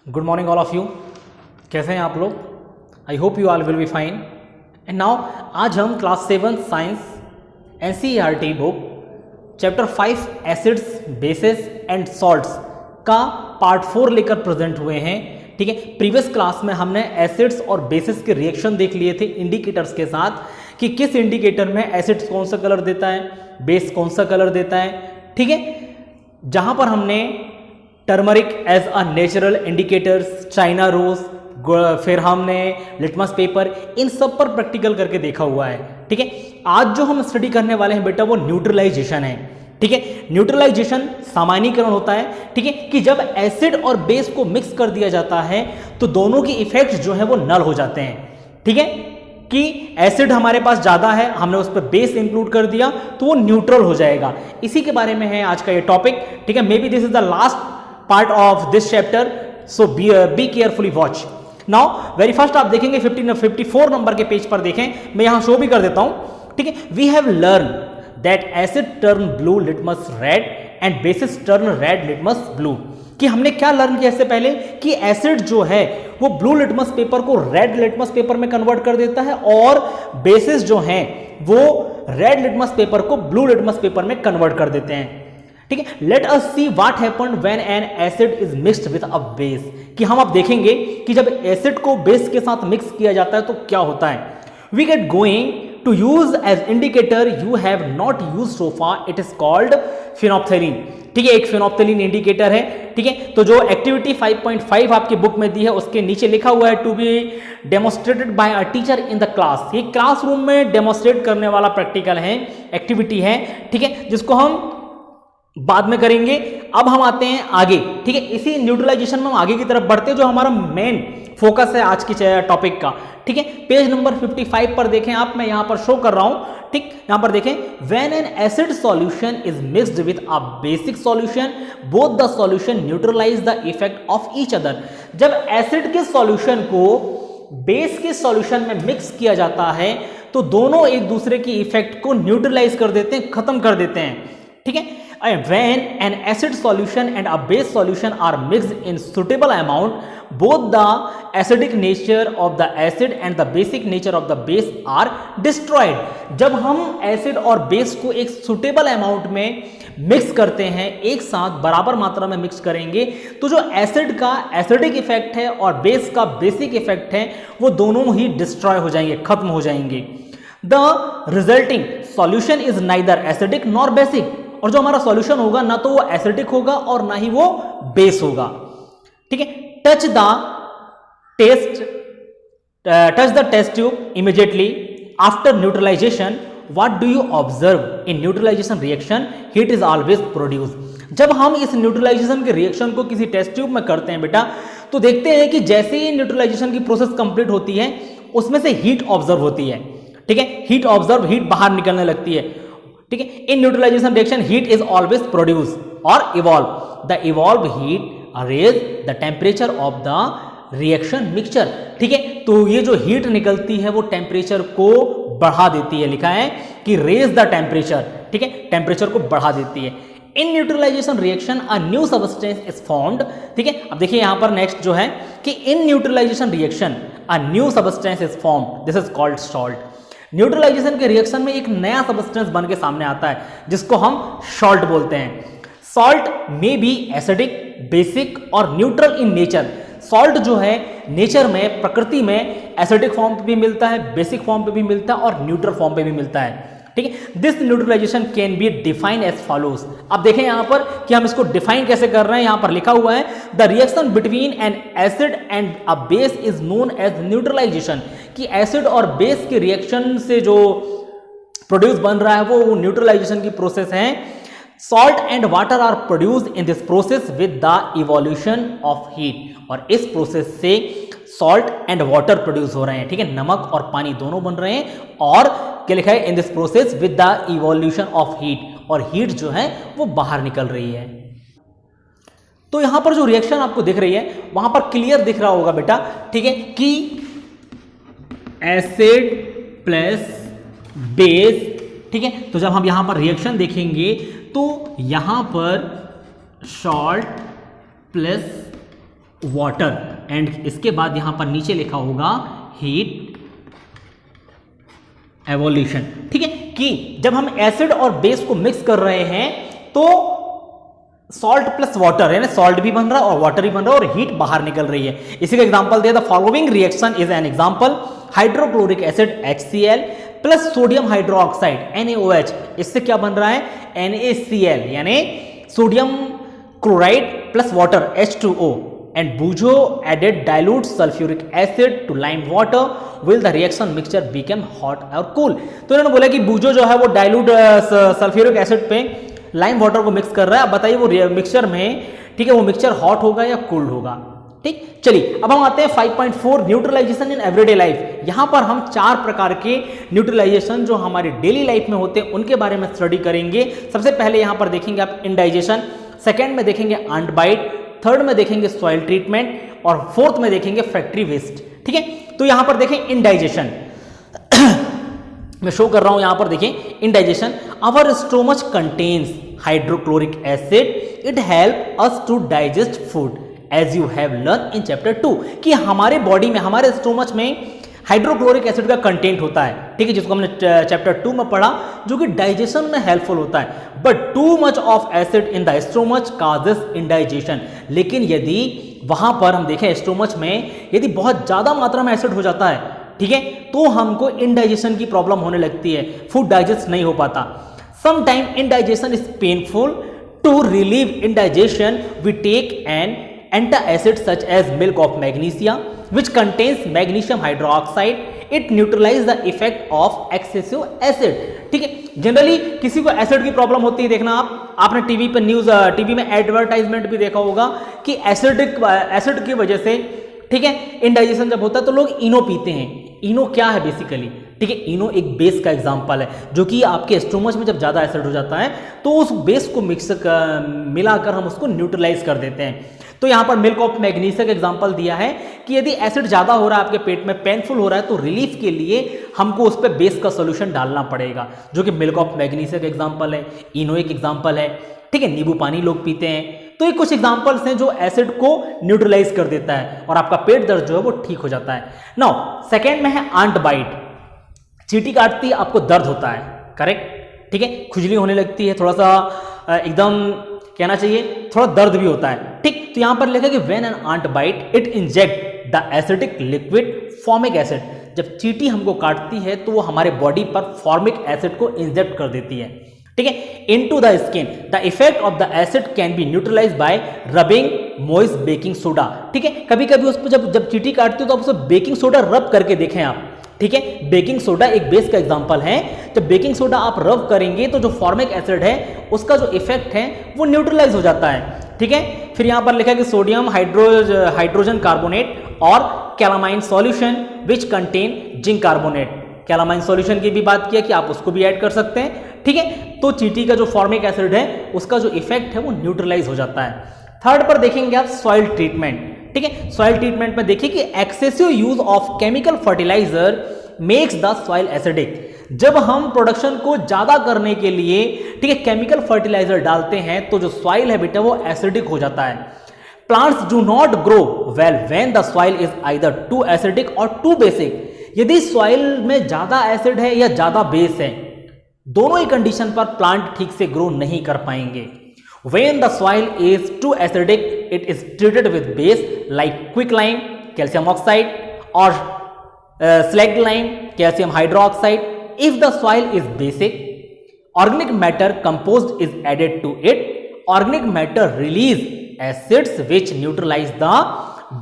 Good morning all of you. कैसे हैं आप लोग? I hope you all will be fine. And now आज हम class 7 science NCERT book chapter 5 acids bases and salts का part 4 लेकर प्रेजेंट हुए हैं। ठीक है, प्रीवियस क्लास में हमने एसिड्स और बेसिस के रिएक्शन देख लिए थे इंडिकेटर्स के साथ कि किस इंडिकेटर में एसिड्स कौन सा कलर देता है, बेस कौन सा कलर देता है। ठीक है, जहां पर हमने turmeric as a natural indicators, China rose, फिर हमने लिटमस पेपर, इन सब पर प्रैक्टिकल करके देखा हुआ है। ठीक है, आज जो हम स्टडी करने वाले हैं बेटा वो न्यूट्रलाइजेशन है। ठीक है, न्यूट्रलाइजेशन सामान्यीकरण होता है। ठीक है, कि जब एसिड और बेस को मिक्स कर दिया जाता है तो दोनों के इफेक्ट्स जो है वो नल हो जाते हैं। ठीक है, कि एसिड हमारे पास ज्यादा है, हमने उस पर बेस इंक्लूड कर दिया तो वो न्यूट्रल हो जाएगा। इसी के बारे में है आज का ये टॉपिक। ठीक है, may be this is the last part of this chapter, so be carefully watch. Now very first आप देखेंगे 54 नंबर के पेज पर देखें, मैं यहां शो भी कर देता हूं। ठीक है, we have learn that acid turn blue litmus red and basis turn red litmus blue. कि हमने क्या लर्न किया इससे पहले कि एसिड जो है वो ब्लू लिटमस पेपर को रेड लिटमस पेपर में कन्वर्ट कर देता है और बेसिस जो है वो रेड लिटमस पेपर को ब्लू लिटमस पेपर में कन्वर्ट कर देते हैं। ठीक है, let us see what happened when an acid is mixed with a base. कि हम अब देखेंगे कि जब एसिड को बेस के साथ मिक्स किया जाता है तो क्या होता है। We get going to use as indicator you have not use so far, it is called phenolphthalein. ठीक है, एक फिनोप्थेलिन इंडिकेटर है। ठीक है, तो जो एक्टिविटी 5.5 आपकी बुक में दी है उसके नीचे लिखा हुआ है to be demonstrated by a teacher in the class. ये क्लासरूम में डेमोन्स्ट्रेट करने वाला प्रैक्टिकल है, एक्टिविटी है। ठीक है, जिसको हम बाद में करेंगे। अब हम आते हैं आगे। ठीक है, इसी न्यूट्रलाइजेशन में हम आगे की तरफ बढ़ते हैं जो हमारा मेन फोकस है आज की टॉपिक का। ठीक है, पेज नंबर 55 पर देखें आप, मैं यहां पर शो कर रहा हूं। ठीक, यहां पर देखें, when an acid solution is mixed with a basic solution both the solution neutralize the effect of each other. जब एसिड के सॉल्यूशन को बेस के सॉल्यूशन में मिक्स किया जाता है तो दोनों एक दूसरे की इफेक्ट को न्यूट्रलाइज कर देते हैं, खत्म कर देते हैं। ठीक है, when an acid solution and a base solution are mixed in suitable amount both the acidic nature of the acid and the basic nature of the base are destroyed। जब हम एसिड और बेस को एक suitable amount में mix करते हैं, एक साथ बराबर मात्रा में मिक्स करेंगे तो जो एसिड का एसिडिक इफेक्ट है और बेस का बेसिक इफेक्ट है वो दोनों ही डिस्ट्रॉय हो जाएंगे, खत्म हो जाएंगे। The resulting solution is neither acidic nor basic. और जो हमारा सॉल्यूशन होगा ना तो वो एसिडिक होगा और ना ही वो बेस होगा। ठीक है, touch the test tube immediately after neutralization. What do you observe in neutralization reaction? Heat is always produce. जब हम इस न्यूट्रलाइजेशन के रिएक्शन को किसी टेस्ट ट्यूब में करते हैं बेटा तो देखते हैं कि जैसे ही न्यूट्रलाइजेशन की प्रोसेस कंप्लीट होती है उसमें से हीट ऑब्जर्व होती है। ठीक है, हीट ऑब्जर्व, हीट बाहर निकलने लगती है। ठीक है, in neutralization reaction heat is always produce और evolve. The evolve heat raise the temperature of the reaction mixture. ठीक है, तो ये जो हीट निकलती है वो टेम्परेचर को बढ़ा देती है। लिखा है कि रेज द टेम्परेचर। ठीक है, टेम्परेचर को बढ़ा देती है। In neutralization reaction a new substance is formed. ठीक है, अब देखिए यहां पर नेक्स्ट जो है कि in neutralization reaction a new substance is formed, this is called salt. Neutralization के रिएक्शन में एक नया सबस्टेंस बन के सामने आता है जिसको हम सॉल्ट बोलते हैं। Salt may be acidic, basic और न्यूट्रल इन नेचर। सॉल्ट जो है नेचर में, प्रकृति में एसिडिक फॉर्म पे भी मिलता है, बेसिक फॉर्म पे भी मिलता है और न्यूट्रल फॉर्म पे भी मिलता है। ठीक है, this neutralization can be defined as follows. अब देखें यहां पर कि हम इसको डिफाइन कैसे कर रहे हैं। यहां पर लिखा हुआ है the reaction between an acid and a base is known as neutralization. कि एसिड और बेस के रिएक्शन से जो प्रोड्यूस बन रहा है वो न्यूट्रलाइजेशन की प्रोसेस है। Salt and water are produced in this process with the evolution of heat. और इस प्रोसेस से सॉल्ट एंड वाटर प्रोड्यूस हो रहे हैं। ठीक है, नमक और पानी दोनों बन रहे हैं। और क्या लिखा है, इन this process with the evolution of heat, और हीट जो है वो बाहर निकल रही है। तो यहां पर जो रिएक्शन आपको दिख रही है वहां पर क्लियर दिख रहा होगा बेटा। ठीक है, कि एसिड प्लस बेस। ठीक है, तो जब हम यहां पर रिएक्शन देखेंगे तो यहां पर सॉल्ट प्लस वाटर एंड इसके बाद यहां पर नीचे लिखा होगा हीट एवोल्यूशन। ठीक है, कि जब हम एसिड और बेस को मिक्स कर रहे हैं तो सॉल्ट प्लस वाटर है ना, सॉल्ट भी बन रहा है और वाटर भी बन रहा है और हीट बाहर निकल रही है। इसी का एग्जांपल दिया, the following reaction is an example, hydrochloric acid HCl plus sodium hydroxide NaOH, इससे क्या बन रहा है NaCl यानी sodium chloride plus water H2O and Bujo added dilute sulfuric acid to lime water will the reaction mixture become hot or cool। तो इन्होंने बोला कि बूजो जो है वो डाइल्यूट सल्फ्यूरिक एसिड पे लाइम वाटर को मिक्स कर रहा है। अब बताइए वो मिक्सचर में, ठीक है, वो मिक्सचर हॉट होगा या कोल्ड होगा। ठीक, चलिए अब हम आते हैं 5.4 न्यूट्रलाइजेशन इन एवरीडे लाइफ। यहां पर हम 4 प्रकार के न्यूट्रलाइजेशन जो हमारी डेली लाइफ में होते हैं उनके बारे में स्टडी करेंगे। सबसे पहले यहां पर देखेंगे आप इंडाइजेशन, सेकेंड में देखेंगे अंट बाइट, थर्ड में देखेंगे सॉइल ट्रीटमेंट और फोर्थ में देखेंगे फैक्ट्री वेस्ट। ठीक है, तो यहां पर देखें इंडाइजेशन मैं शो कर रहा हूं, यहां पर देखें indigestion. Our stomach contains hydrochloric acid, it help us to digest food as you have learn in chapter 2 कि हमारे बॉडी में, हमारे स्टोमच में हाइड्रोक्लोरिक एसिड का कंटेंट होता है। ठीक है, जिसको हमने चैप्टर 2 में पढ़ा, जो कि डाइजेशन में हेल्पफुल होता है। But too much of acid in the stomach causes indigestion, लेकिन यदि वहां पर हम देखें स्टोमच में यदि बहुत ज्यादा मात्रा में एसिड हो जाता है, ठीक है, तो हमको इंडाइजेशन की प्रॉब्लम होने लगती है, फूड डाइजेस्ट नहीं हो पाता। Sometime indigestion is painful, to relieve indigestion we take an antacid such as milk of magnesia which contains magnesium hydroxide, it neutralize the effect of excessive acid। ठीक है, generally किसी को एसिड की problem होती है, देखना आपने टीवी पे न्यूज, टीवी में एडवर्टाइजमेंट भी देखा होगा कि एसिड की वजह से, ठीक है, इंडाइजेशन जब होता है तो लोग इनो पीते हैं। इनो क्या है बेसिकली, ठीक है, इनो एक बेस का एग्जांपल है जो कि आपके स्टोमच में जब ज्यादा एसिड हो जाता है तो उस बेस को मिलाकर हम उसको न्यूट्रलाइज कर देते हैं। तो यहां पर मिल्क ऑफ मैग्नीशिया का एग्जांपल दिया है कि यदि एसिड ज्यादा हो रहा है आपके पेट में, पेनफुल हो रहा है, तो रिलीफ के लिए हमको उस पर बेस का सोल्यूशन डालना पड़ेगा, जो कि मिल्क ऑफ मैग्नीशिया का एग्जांपल है, इनो एक एग्जांपल है। ठीक है, नींबू पानी लोग पीते हैं। तो ये कुछ एग्जांपल्स हैं जो एसिड को न्यूट्रलाइज कर देता है और आपका पेट दर्द जो है वो ठीक हो जाता है। नाउ सेकेंड में है अंट बाइट, चींटी काटती है, आपको दर्द होता है, करेक्ट, ठीक है, खुजली होने लगती है, थोड़ा सा एकदम कहना चाहिए थोड़ा दर्द भी होता है। ठीक, तो यहां पर लिखा कि when an ant bite it inject the acidic liquid formic acid, जब चींटी हमको काटती है तो वो हमारे बॉडी पर फॉर्मिक एसिड को इंजेक्ट कर देती है। ठीक है, into the skin, the effect of the acid can be neutralize by rubbing moist baking soda. ठीक है, कभी कभी उस पर जब चींटी काटती हो तो आप उसे बेकिंग सोडा रब करके देखें आप। ठीक है, बेकिंग सोडा एक बेस का एग्जांपल है। जब बेकिंग सोडा आप रब करेंगे तो जो फॉर्मिक एसिड है उसका जो इफेक्ट है वो न्यूट्रलाइज हो जाता है। ठीक है, फिर यहां पर लिखा है कि सोडियम हाइड्रोजन कार्बोनेट और calamine solution which contain zinc carbonate, calamine solution की भी बात किया कि आप उसको भी ऐड कर सकते हैं। ठीक है, तो चींटी का जो फॉर्मिक एसिड है उसका जो इफेक्ट है वो न्यूट्रलाइज हो जाता है। थर्ड पर देखेंगे आप सॉइल ट्रीटमेंट। ठीक है, सॉइल ट्रीटमेंट में देखिए कि excessive use of chemical fertilizer makes the soil acidic. जब हम प्रोडक्शन को ज्यादा करने के लिए, ठीक है, केमिकल फर्टिलाइजर डालते हैं तो जो सॉइल है बेटा वो एसिडिक हो जाता है। Plants do not grow well when the soil is either too acidic or too basic. यदि सॉइल में ज्यादा एसिड है या ज्यादा बेस है, दोनों ही कंडीशन पर प्लांट ठीक से ग्रो नहीं कर पाएंगे। When the soil is too acidic, it is treated with base like quicklime, calcium oxide, or slacked lime, calcium hydroxide. If the soil is basic, organic matter composed is added to it. Organic matter release acids which neutralize the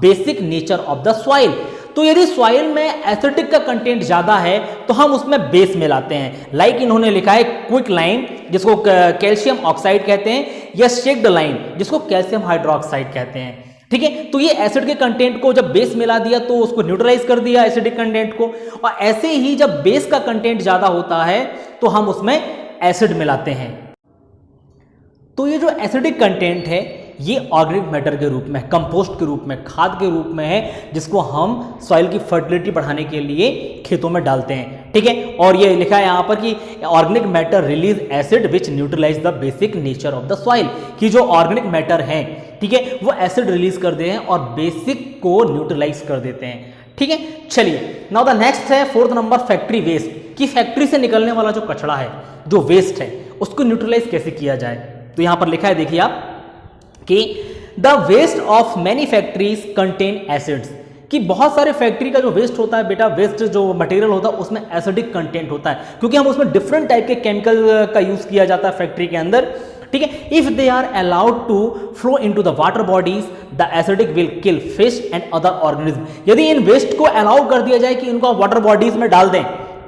basic nature of the soil. तो यदि soil में acidic का content ज्यादा है तो हम उसमें base मिलाते हैं। लाइक इन्होंने लिखा है क्विक लाइम जिसको कैल्शियम ऑक्साइड कहते हैं, या शेक्ड लाइम जिसको कैल्शियम हाइड्रोक्साइड कहते हैं। ठीक है, तो ये एसिड के कंटेंट को जब बेस मिला दिया तो उसको न्यूट्रलाइज कर दिया एसिडिक कंटेंट को, और ऐसे ही जब बेस का कंटेंट ज्यादा होता है तो हम उसमें एसिड मिलाते हैं। तो ये जो एसिडिक कंटेंट है ये ऑर्गेनिक मैटर के रूप में, कंपोस्ट के रूप में, खाद के रूप में है, जिसको हम सॉइल की फर्टिलिटी बढ़ाने के लिए खेतों में डालते हैं। ठीक है, और ये लिखा है यहाँ पर कि organic matter release acid which neutralize the basic nature of the soil, कि जो ऑर्गेनिक मैटर है ठीक है, वो एसिड रिलीज कर देते हैं और बेसिक को न्यूट्रलाइज कर देते हैं। ठीक है, चलिए नाउ द नेक्स्ट है 4th नंबर फैक्ट्री वेस्ट, कि फैक्ट्री से निकलने वाला जो कचरा है, जो वेस्ट है, उसको न्यूट्रलाइज कैसे किया जाए। तो यहां पर लिखा है, देखिए आप, कि the waste of many factories contain acids, कि बहुत सारे फैक्ट्री का जो वेस्ट होता है बेटा, वेस्ट जो मटेरियल होता है उसमें एसिडिक कंटेंट होता है, क्योंकि हम उसमें डिफरेंट टाइप के केमिकल का यूज किया जाता है फैक्ट्री के अंदर। ठीक है, if they are allowed to flow into the water bodies the acidic will kill fish and other organism. यदि इन वेस्ट को अलाउ कर दिया जाए कि इनको वाटर बॉडीज में डाल दें,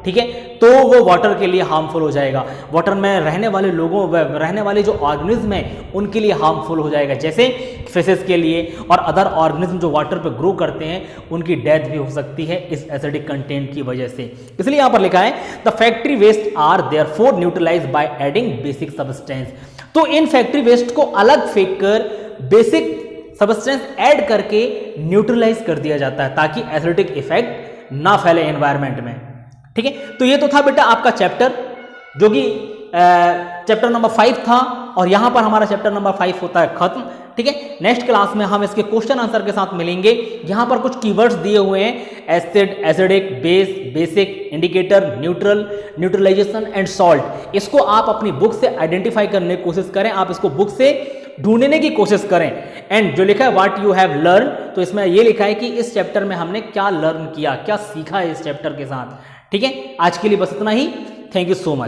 ठीक है, तो वो वाटर के लिए हार्मफुल हो जाएगा, वाटर में रहने वाले लोगों, रहने वाले जो ऑर्गेनिज्म हैं उनके लिए हार्मफुल हो जाएगा, जैसे फिशेस के लिए और अदर ऑर्गेनिज्म जो वाटर पे ग्रो करते हैं उनकी डेथ भी हो सकती है इस एसिडिक कंटेंट की वजह से। इसलिए यहां पर लिखा है the factory waste are therefore neutralized by adding basic substance. तो इन फैक्ट्री वेस्ट को अलग फेंक कर बेसिक सब्सटेंस ऐड करके न्यूट्रलाइज कर दिया जाता है, ताकि एसिडिक इफेक्ट ना फैले एनवायरमेंट में। ठीक है, तो ये तो था बेटा आपका चैप्टर, जो कि चैप्टर नंबर 5 था, और यहां पर हमारा चैप्टर नंबर 5 होता है खत्म। ठीक है, नेक्स्ट क्लास में हम इसके क्वेश्चन आंसर के साथ मिलेंगे। यहां पर कुछ कीवर्ड्स दिए हुए हैं, acid, acidic, base, basic, indicator, neutral, neutralization and salt. इसको आप अपनी बुक से आइडेंटिफाई करने की कोशिश करें, आप इसको बुक से ढूंढने की कोशिश करें। एंड जो लिखा है व्हाट यू हैव लर्न, तो इसमें यह लिखा है कि इस चैप्टर में हमने क्या लर्न किया, क्या सीखा है इस चैप्टर के साथ। ठीक है, आज के लिए बस इतना ही। Thank you so much.